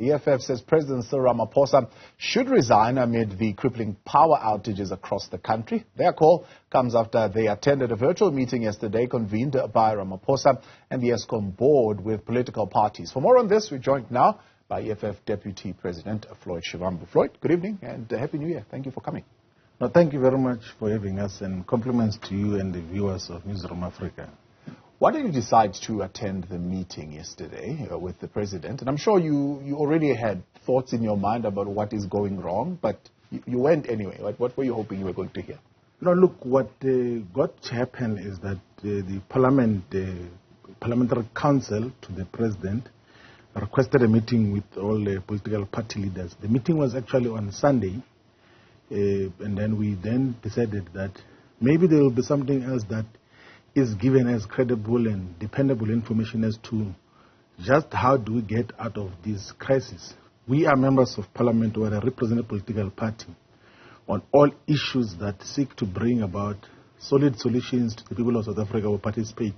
EFF says President Cyril Ramaphosa should resign amid the crippling power outages across the country. Their call comes after they attended a virtual meeting yesterday convened by Ramaphosa and the Eskom board with political parties. For more on this, we're joined now by EFF Deputy President Floyd Shivambu. Floyd, good evening and Happy New Year. Thank you for coming. No, thank you very much for having us, and compliments to you and the viewers of Newzroom Afrika. Why did you decide to attend the meeting yesterday with the president? And I'm sure you already had thoughts in your mind about what is going wrong, but you went anyway. What were you hoping you were going to hear? No, look, what got to happen is that the parliamentary council to the president requested a meeting with all the political party leaders. The meeting was actually on Sunday, and then we decided that maybe there will be something else that is given as credible and dependable information as to just how do we get out of this crisis. We are members of parliament who are a representative political party on all issues that seek to bring about solid solutions to the people of South Africa who participate.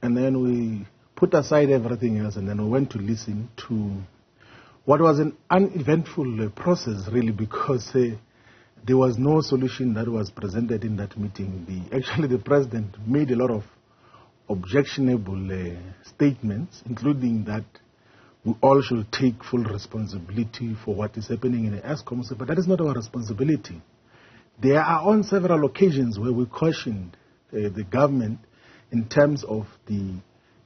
And then we put aside everything else and then we went to listen to what was an uneventful process really, because there was no solution that was presented in that meeting. Actually, the president made a lot of objectionable statements, including that we all should take full responsibility for what is happening in the Eskom. But that is not our responsibility. There are on several occasions where we cautioned the government in terms of the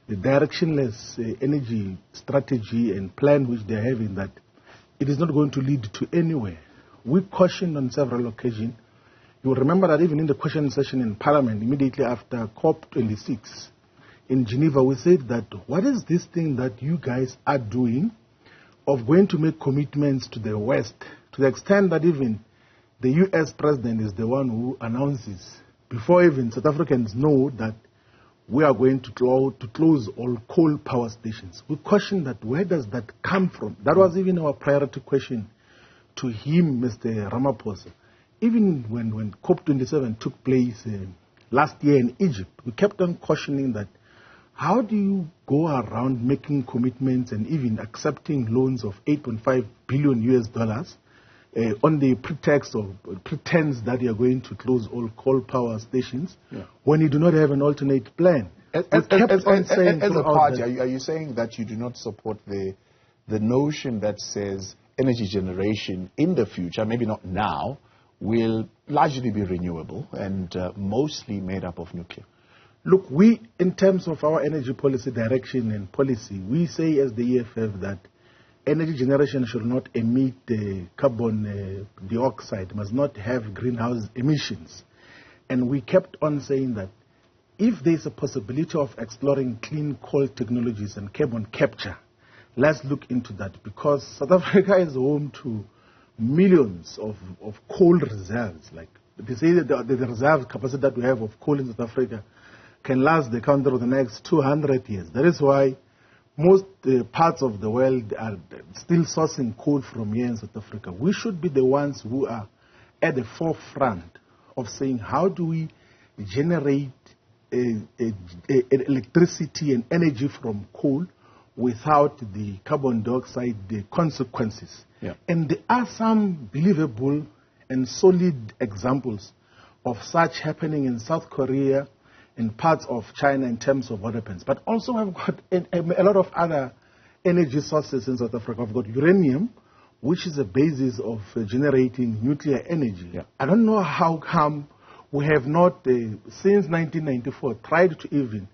directionless energy strategy and plan which they are having, that it is not going to lead to anywhere. We cautioned on several occasions. You will remember that even in the question session in Parliament, immediately after COP26 in Geneva, we said that what is this thing that you guys are doing of going to make commitments to the West, to the extent that even the US president is the one who announces, before even South Africans know, that we are going to close all coal power stations. We cautioned that where does that come from? That was even our priority question to him, Mr. Ramaphosa. Even when COP27 took place last year in Egypt, we kept on cautioning that how do you go around making commitments and even accepting loans of $8.5 billion on the pretense that you are going to close all coal power stations when you do not have an alternate plan. As a party, are you saying that you do not support the notion that says energy generation in the future, maybe not now, will largely be renewable and mostly made up of nuclear? Look, we, in terms of our energy policy direction and policy, we say as the EFF that energy generation should not emit carbon dioxide, must not have greenhouse emissions. And we kept on saying that if there's a possibility of exploring clean coal technologies and carbon capture, let's look into that, because South Africa is home to millions of coal reserves. Like they say that the reserve capacity that we have of coal in South Africa can last the country for the next 200 years. That is why most parts of the world are still sourcing coal from here in South Africa. We should be the ones who are at the forefront of saying how do we generate electricity and energy from coal without the carbon dioxide, the consequences. Yeah. And there are some believable and solid examples of such happening in South Korea and parts of China in terms of what happens. But also we've got a lot of other energy sources in South Africa. We've got uranium, which is a basis of generating nuclear energy. Yeah. I don't know how come we have not, since 1994, tried to even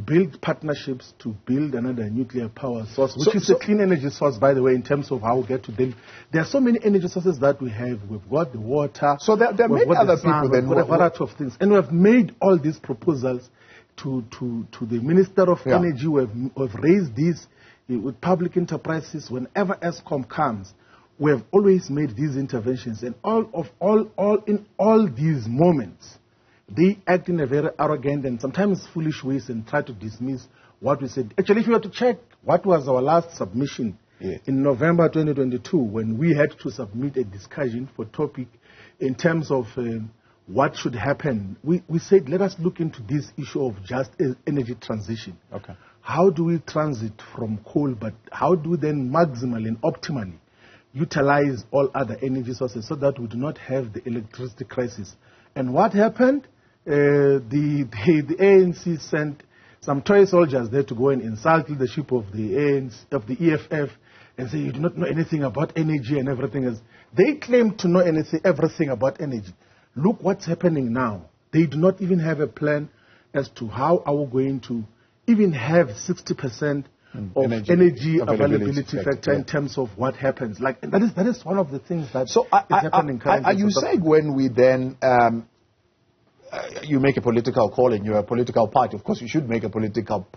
build partnerships to build another nuclear power source, which is a clean energy source, by the way, in terms of how we get to them. There are so many energy sources that we have. We've got the water. So there are many other people then. We've got a variety of things. And we have made all these proposals to the Minister of Energy. We've raised this with public enterprises. Whenever Eskom comes, we have always made these interventions. And in all these moments, they act in a very arrogant and sometimes foolish ways and try to dismiss what we said. Actually, if you were to check what was our last submission in November 2022, when we had to submit a discussion for topic in terms of what should happen, we said let us look into this issue of just energy transition. Okay. how do we transit from coal, but how do we then maximally and optimally utilize all other energy sources so that we do not have the electricity crisis? And what happened? The ANC sent some toy soldiers there to go and insult the leadership of the ANC, of the EFF, and say you do not know anything about energy and everything else. They claim to know everything about energy. Look what's happening now. They do not even have a plan as to how are we going to even have 60% of energy availability factor in terms of what happens. Like that is one of the things that is happening currently. Are you saying when we then you make a political call and you're a political party, of course you should make a political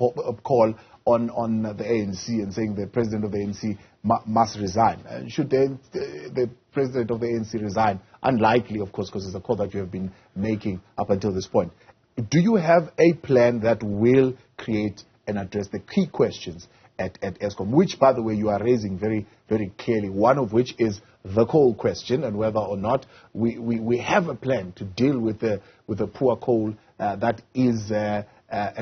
call on the ANC and saying the president of the ANC must resign. Should the president of the ANC resign? Unlikely, of course, because it's a call that you have been making up until this point. Do you have a plan that will create and address the key questions at Eskom, which, by the way, you are raising very, very clearly, one of which is the coal question and whether or not we have a plan to deal with the poor coal that is a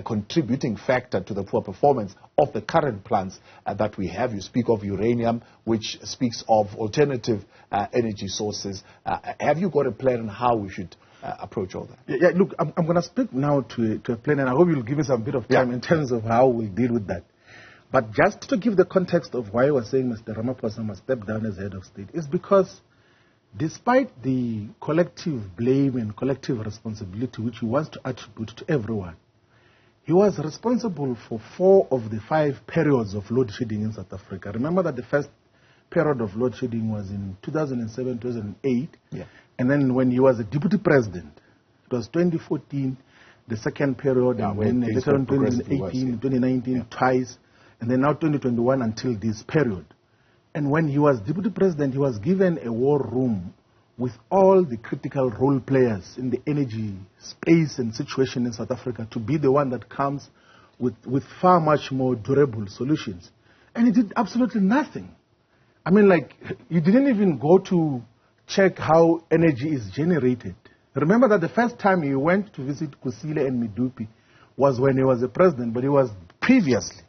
contributing factor to the poor performance of the current plants that we have. You speak of uranium, which speaks of alternative energy sources. Have you got a plan on how we should approach all that? Yeah, look, I'm going to speak now to a plan, and I hope you'll give me some bit of time in terms of how we'll deal with that. But just to give the context of why I was saying Mr. Ramaphosa must step down as head of state, is because despite the collective blame and collective responsibility which he wants to attribute to everyone, he was responsible for 4 of the 5 periods of load shedding in South Africa. Remember that the first period of load shedding was in 2007, 2008. Yeah. And then when he was a deputy president, it was 2014, the second period, and then the 2018, 2019, twice, and then now 2021 until this period. And when he was deputy president, he was given a war room with all the critical role players in the energy space and situation in South Africa to be the one that comes with far much more durable solutions. And he did absolutely nothing. I mean, like, you didn't even go to check how energy is generated. Remember that the first time he went to visit Kusile and Medupi was when he was a president, but he was previously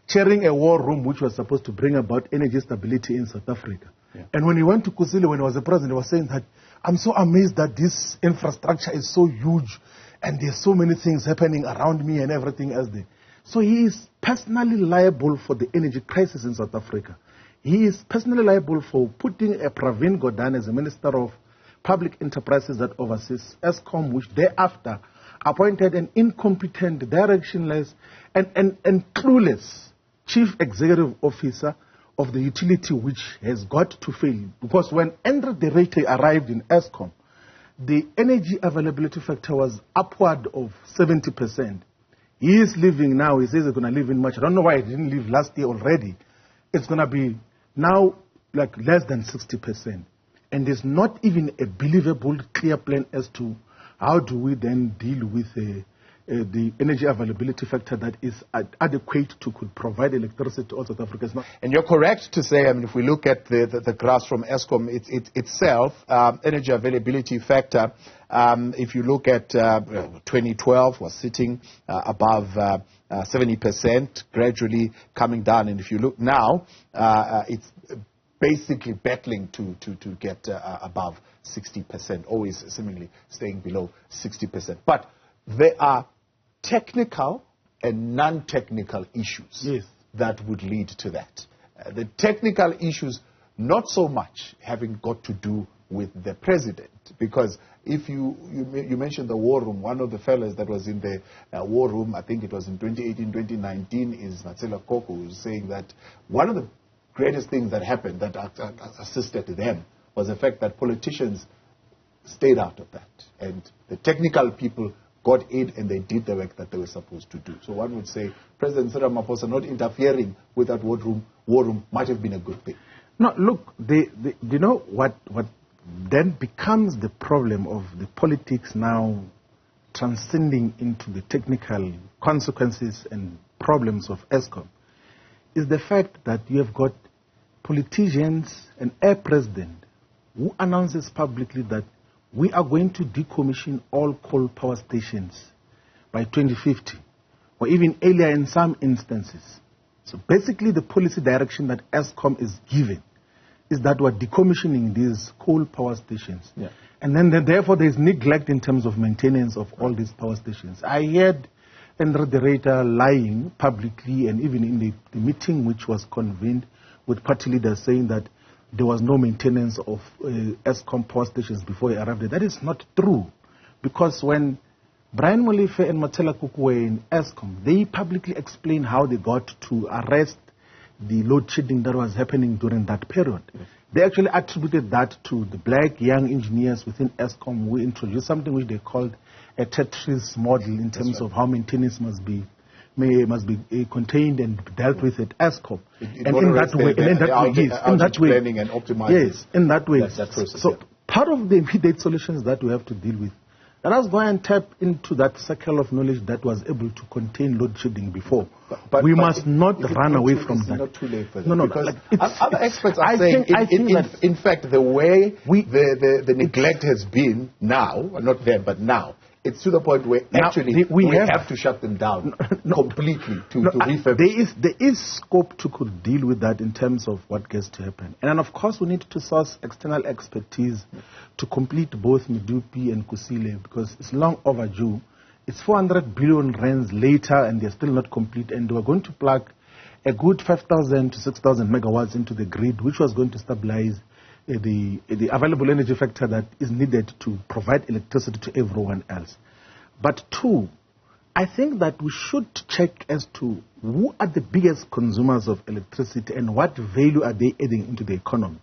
chairing a war room which was supposed to bring about energy stability in South Africa. Yeah. And when he went to Kusile when he was a president, he was saying that, I'm so amazed that this infrastructure is so huge and there's so many things happening around me and everything else there. So he is personally liable for the energy crisis in South Africa. He is personally liable for putting a Pravin Gordhan as a Minister of Public Enterprises that oversees Eskom, which thereafter appointed an incompetent, directionless, and clueless Chief Executive Officer of the utility, which has got to fail. Because when Andre de Ruyter arrived in Eskom, the energy availability factor was upward of 70%. He is leaving now. He says he's going to leave in March. I don't know why he didn't leave last year already. It's going to be now like less than 60%. And there's not even a believable, clear plan as to how do we then deal with the energy availability factor that is adequate to could provide electricity to all South Africans. And you're correct to say, I mean, if we look at the graphs from Eskom itself, energy availability factor, if you look at 2012 was sitting above 70%, gradually coming down. And if you look now, it's basically battling to get above 60%, always seemingly staying below 60%. But there are technical and non-technical issues that would lead to that. The technical issues, not so much having got to do with the president, because if you mentioned the war room, one of the fellows that was in the war room, I think it was in 2018, 2019, is Natsela Koko, who's saying that one of the greatest things that happened that assisted them was the fact that politicians stayed out of that. And the technical people got in and they did the work that they were supposed to do. So one would say President Cyril Ramaphosa not interfering with that war room might have been a good thing. No, look, you know what then becomes the problem of the politics now transcending into the technical consequences and problems of Eskom is the fact that you have got politicians and a president who announces publicly that we are going to decommission all coal power stations by 2050, or even earlier in some instances. So basically the policy direction that Eskom is given is that we're decommissioning these coal power stations. Yeah. And then therefore there's neglect in terms of maintenance of all these power stations. I heard Andrew Director lying publicly and even in the meeting which was convened with party leaders saying that there was no maintenance of Eskom power stations before he arrived there. That is not true. Because when Brian Molefe and Matela Kuku were in Eskom, they publicly explained how they got to arrest the load shedding that was happening during that period. Yes. They actually attributed that to the black young engineers within Eskom who introduced something which they called a Tetris model in terms of how maintenance must be contained and dealt with at Eskom. And in that way, planning and optimizing. Yes, in that way. That process, so part of the immediate solutions that we have to deal with, let us go and tap into that circle of knowledge that was able to contain load shedding before. But we must not run away from that. It's not too late for that. No, because other experts are saying, in fact, the way the neglect has been now, not then, but now, it's to the point where actually we have to shut them down completely to refurbish. There is scope to could deal with that in terms of what gets to happen. And then, of course, we need to source external expertise to complete both Medupi and Kusile because it's long overdue. It's 400 billion rands later and they're still not complete. And we're going to plug a good 5,000 to 6,000 megawatts into the grid, which was going to stabilize the available energy factor that is needed to provide electricity to everyone else. But two, I think that we should check as to who are the biggest consumers of electricity and what value are they adding into the economy.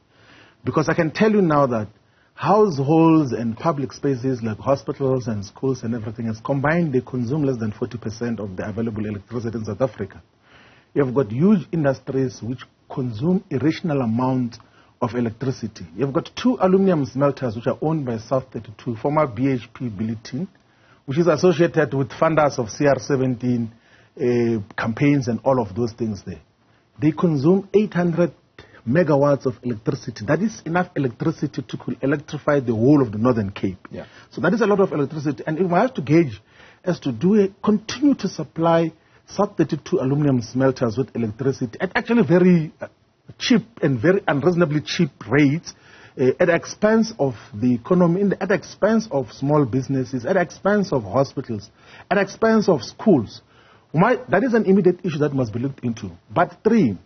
Because I can tell you now that households and public spaces like hospitals and schools and everything else combined, they consume less than 40% of the available electricity in South Africa. You've got huge industries which consume irrational amounts of electricity. You've got 2 aluminum smelters which are owned by South 32, former BHP Billiton, which is associated with funders of CR17 campaigns and all of those things there. They consume 800 megawatts of electricity. That is enough electricity to electrify the whole of the Northern Cape. Yeah. So that is a lot of electricity. And if we have to gauge as to continue to supply South 32 aluminum smelters with electricity at actually very cheap and very unreasonably cheap rates at the expense of the economy, at the expense of small businesses, at the expense of hospitals, at the expense of schools. That is an immediate issue that must be looked into. But 3,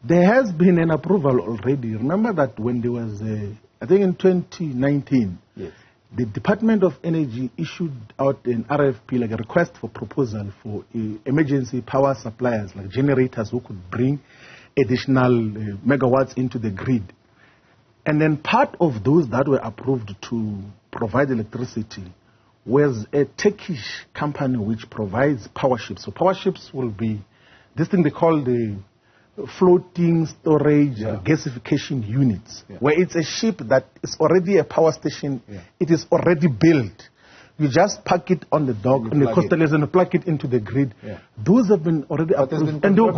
there has been an approval already. Remember that when there was, I think in 2019, yes, the Department of Energy issued out an RFP, like a request for proposal for emergency power suppliers, like generators who could bring additional megawatts into the grid. And then part of those that were approved to provide electricity was a Turkish company which provides power ships. So power ships will be this thing they call the floating storage gasification units, where it's a ship that is already a power station. It is already built. You just park it on the dock, on the coastal areas, and plug it into the grid. Those have been already approved, and they were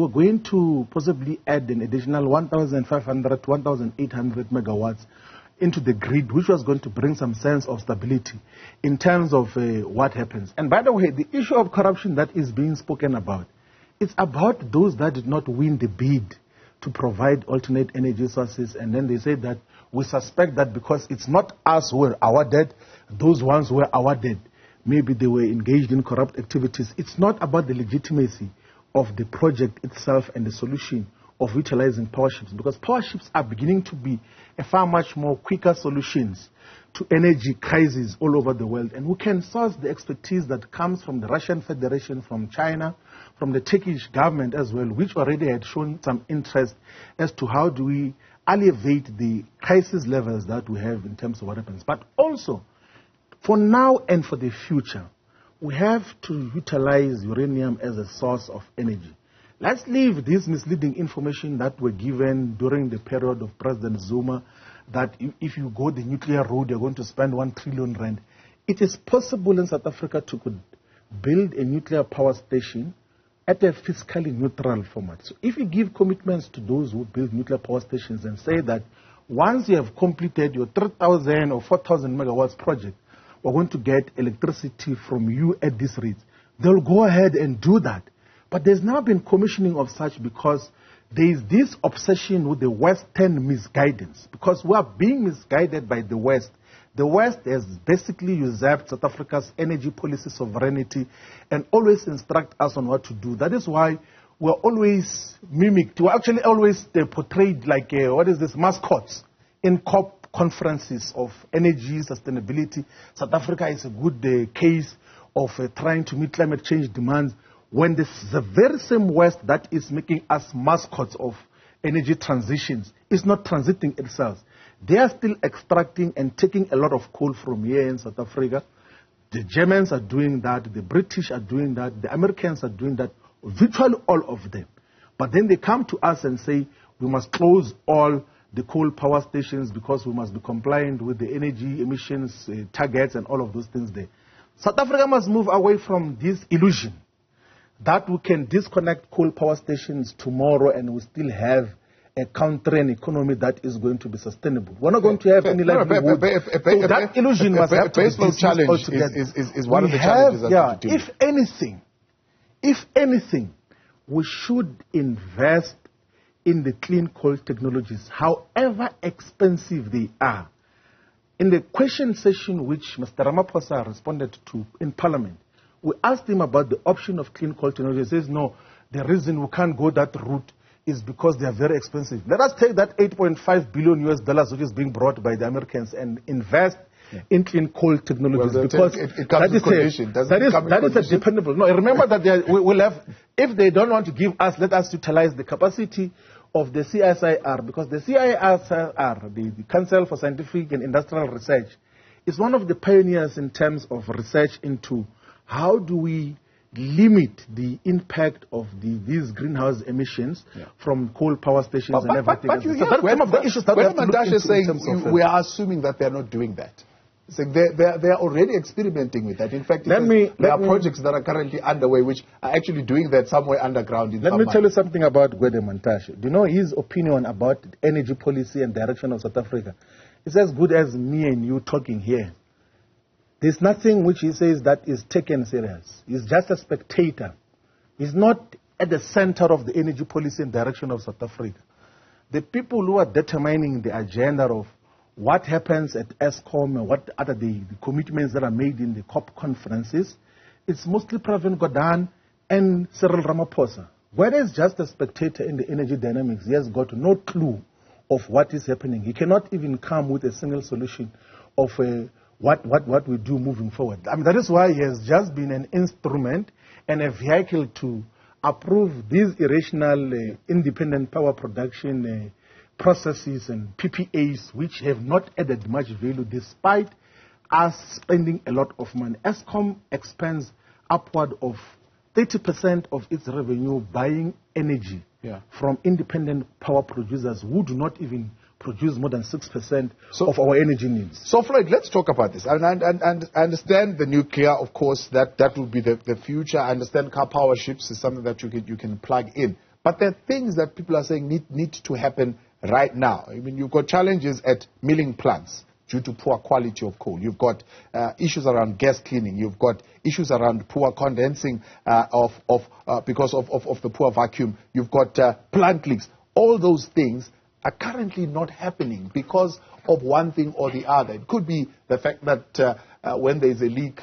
going to possibly add an additional 1,500 to 1,800 megawatts into the grid, which was going to bring some sense of stability in terms of what happens. And by the way, the issue of corruption that is being spoken about, it's about those that did not win the bid to provide alternate energy sources, and then they say that we suspect that because it's not us who were awarded, those ones who were awarded, maybe they were engaged in corrupt activities. It's not about the legitimacy of the project itself and the solution of utilizing power ships, because power ships are beginning to be a far much more quicker solutions to energy crises all over the world. And we can source the expertise that comes from the Russian Federation, from China, from the Turkish government as well, which already had shown some interest as to how do we alleviate the crisis levels that we have in terms of what happens. But also, for now and for the future, we have to utilize uranium as a source of energy. Let's leave this misleading information that were given during the period of President Zuma, that if you go the nuclear route, you're going to spend 1 trillion rand. It is possible in South Africa to could build a nuclear power station at a fiscally neutral format. So if you give commitments to those who build nuclear power stations and say that once you have completed your 3,000 or 4,000 megawatts project, we're going to get electricity from you at this rate, they'll go ahead and do that. But there's now been commissioning of such because there is this obsession with the Western misguidance, because we are being misguided by the West. The West has basically usurped South Africa's energy policy sovereignty and always instruct us on what to do. That is why we're always mimicked. We're actually always portrayed like, mascots in COP conferences of energy sustainability. South Africa is a good case of trying to meet climate change demands, when this is the very same West that is making us mascots of energy transitions is not transiting itself. They are still extracting and taking a lot of coal from here in South Africa. The Germans are doing that, the British are doing that, the Americans are doing that, virtually all of them. But then they come to us and say, we must close all the coal power stations because we must be compliant with the energy emissions targets and all of those things there. South Africa must move away from this illusion that we can disconnect coal power stations tomorrow and we still have a country and economy that is going to be sustainable. We're not going to have any livelihood. So that illusion must have to be dismissed altogether. Is one of the challenges that we have to deal with. If anything, we should invest in the clean coal technologies, however expensive they are. In the question session which Mr. Ramaphosa responded to in Parliament, we asked him about the option of clean coal technology. He says, no, the reason we can't go that route is because they are very expensive. Let us take that $8.5 billion which is being brought by the Americans and invest in clean coal technologies, because it comes with condition. That is a dependable. No, remember that we'll have, if they don't want to give us, let us utilize the capacity of the CSIR, because the CSIR, the Council for Scientific and Industrial Research, is one of the pioneers in terms of research into how do we limit the impact of these greenhouse emissions from coal power stations and everything. But you hear some of the issues that Mantashe is saying, we are assuming that they're not doing that. So they are already experimenting with that. In fact, there are projects that are currently underway which are actually doing that somewhere underground. Let me tell you something about Gwede Mantashe. Do you know his opinion about energy policy and direction of South Africa? It's as good as me and you talking here. There's nothing which he says that is taken serious. He's just a spectator. He's not at the center of the energy policy and direction of South Africa. The people who are determining the agenda of what happens at Eskom and what are the commitments that are made in the COP conferences, it's mostly President Godan and Cyril Ramaphosa. Gwede is just a spectator in the energy dynamics. He has got no clue of what is happening. He cannot even come with a single solution of what we do moving forward. I mean, that is why he has just been an instrument and a vehicle to approve these irrational independent power production processes and PPAs which have not added much value despite us spending a lot of money. Eskom expends upward of 30% of its revenue buying energy from independent power producers who do not even produce more than 6% of our energy needs. So, Floyd, let's talk about this. And I understand the nuclear, of course, that will be the future. I understand car power ships is something that you can plug in. But there are things that people are saying need to happen right now. I mean, you've got challenges at milling plants due to poor quality of coal. You've got issues around gas cleaning. You've got issues around poor condensing because of the poor vacuum. You've got plant leaks. All those things are currently not happening because of one thing or the other. It could be the fact that when there is a leak,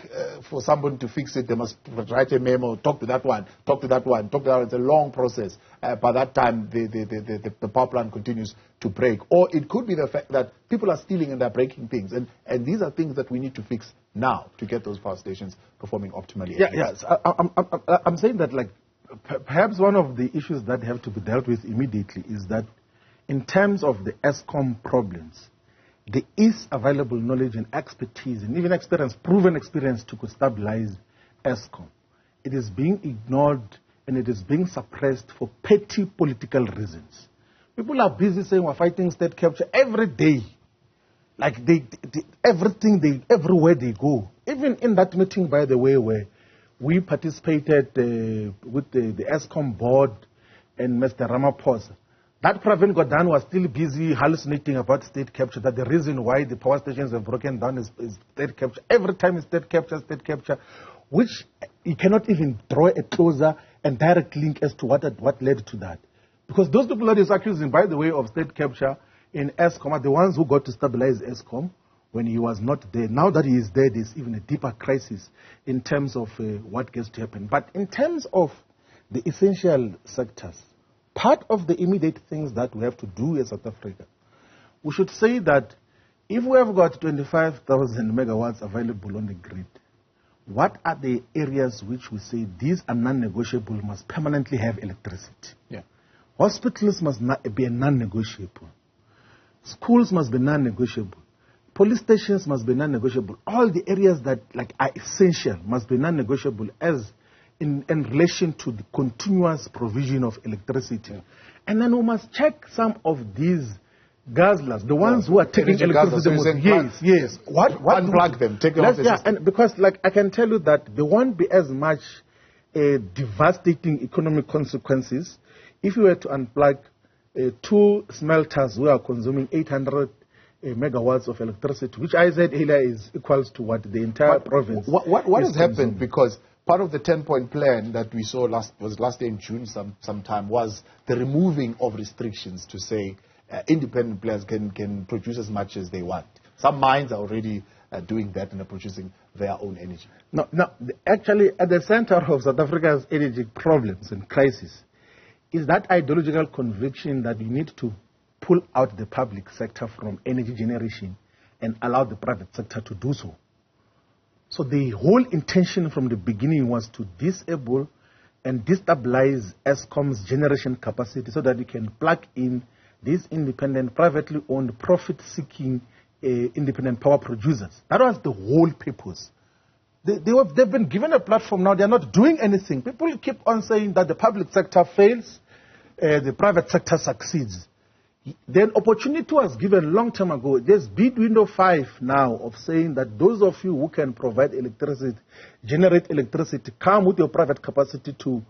for someone to fix it, they must write a memo, talk to that one, talk to that one, talk to that one. It's a long process. By that time, the power plant continues to break. Or it could be the fact that people are stealing and they're breaking things. And these are things that we need to fix now to get those power stations performing optimally. Yes. I'm saying that, like, perhaps one of the issues that have to be dealt with immediately is that in terms of the Eskom problems, there is available knowledge and expertise and even experience, proven experience to stabilize Eskom. It is being ignored and it is being suppressed for petty political reasons. People are busy saying we're fighting state capture every day. Like everywhere they go. Even in that meeting, by the way, where we participated with the Eskom board and Mr. Ramaphosa, That Pravin Gordhan was still busy hallucinating about state capture, that the reason why the power stations have broken down is state capture. Every time it's state capture, which you cannot even draw a closer and direct link as to what led to that. Because those people that is accusing, by the way, of state capture in Eskom are the ones who got to stabilize Eskom when he was not there. Now that he is there, there's even a deeper crisis in terms of what gets to happen. But in terms of the essential sectors, part of the immediate things that we have to do as South Africa, we should say that if we have got 25,000 megawatts available on the grid, what are the areas which we say these are non-negotiable, must permanently have electricity? Yeah. Hospitals must be a non-negotiable. Schools must be non-negotiable. Police stations must be non-negotiable. All the areas that are essential must be non-negotiable as in relation to the continuous provision of electricity. Yeah. And then we must check some of these guzzlers, the ones who are taking electricity. Yes. Unplug them, take them off the system. And because I can tell you that there won't be as much devastating economic consequences if you were to unplug 2 smelters who are consuming 800 megawatts of electricity, which I said earlier is equals to what the entire province. What has happened? Because part of the 10-point plan that we saw last year in June sometime was the removing of restrictions to say independent players can produce as much as they want. Some mines are already doing that and are producing their own energy. No, actually, at the center of South Africa's energy problems and crisis is that ideological conviction that we need to pull out the public sector from energy generation and allow the private sector to do so. So the whole intention from the beginning was to disable and destabilize Eskom's generation capacity so that we can plug in these independent, privately owned, profit-seeking independent power producers. That was the whole purpose. They've been given a platform now. They're not doing anything. People keep on saying that the public sector fails, the private sector succeeds. Then opportunity was given a long time ago. There's bid window 5 now of saying that those of you who can provide electricity, generate electricity, come with your private capacity to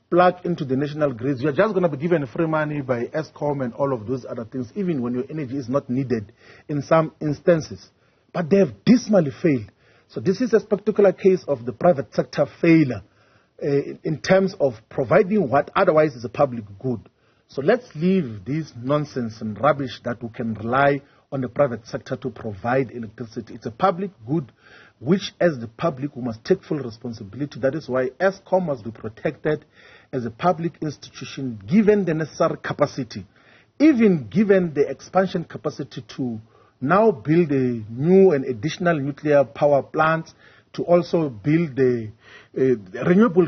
plug into the national grids. You're just going to be given free money by Eskom and all of those other things, even when your energy is not needed in some instances. But they have dismally failed. So this is a particular case of the private sector failure in terms of providing what otherwise is a public good. So let's leave this nonsense and rubbish that we can rely on the private sector to provide electricity. It's a public good, which as the public we must take full responsibility. That is why Eskom must be protected as a public institution, given the necessary capacity, even given the expansion capacity to now build a new and additional nuclear power plants, to also build the renewable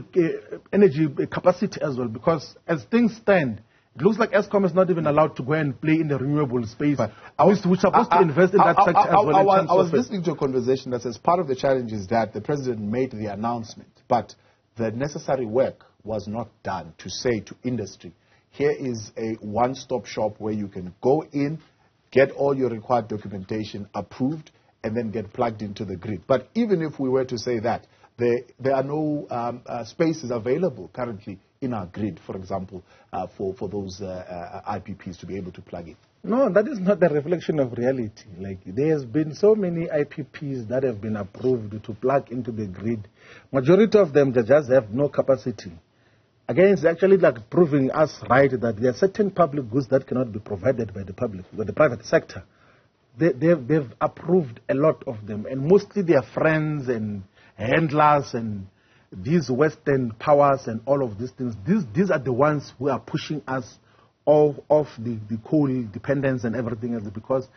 energy capacity as well, because as things stand, it looks like Eskom is not even allowed to go and play in the renewable space. We're supposed to invest in that sector as well. I was listening to a conversation that says part of the challenge is that the president made the announcement, but the necessary work was not done to say to industry, here is a one-stop shop where you can go in, get all your required documentation approved, and then get plugged into the grid. But even if we were to say that, there are no spaces available currently in our grid, for example, for those IPPs to be able to plug in. No, that is not the reflection of reality. Like, there has been so many IPPs that have been approved to plug into the grid. Majority of them just have no capacity. Again, it's actually like proving us right that there are certain public goods that cannot be provided by the public, by the private sector. They've approved a lot of them, and mostly their friends and handlers and these Western powers and all of these things. These are the ones who are pushing us off the coal dependence and everything else, because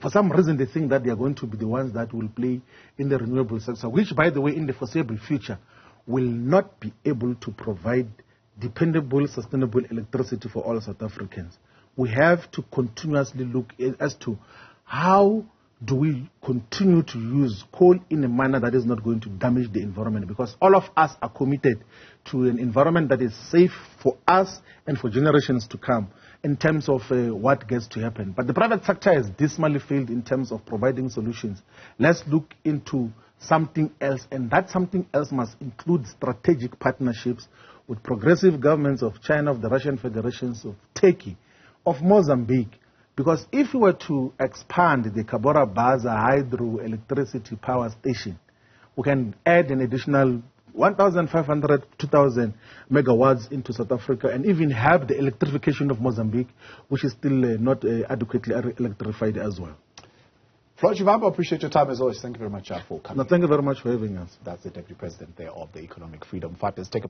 for some reason they think that they are going to be the ones that will play in the renewable sector, which, by the way, in the foreseeable future will not be able to provide dependable, sustainable electricity for all South Africans. We have to continuously look as to how do we continue to use coal in a manner that is not going to damage the environment, because all of us are committed to an environment that is safe for us and for generations to come in terms of what gets to happen. But the private sector has dismally failed in terms of providing solutions. Let's look into something else, and that something else must include strategic partnerships with progressive governments of China, of the Russian Federations, of Turkey, of Mozambique. Because if we were to expand the Cabora Bassa hydroelectricity power station, we can add an additional 1,500, 2,000 megawatts into South Africa and even have the electrification of Mozambique, which is still not adequately electrified as well. Floyd Shivambu, I appreciate your time as always. Thank you very much for coming. No, thank you very much for having us. That's the Deputy President there of the Economic Freedom Fighters. Take a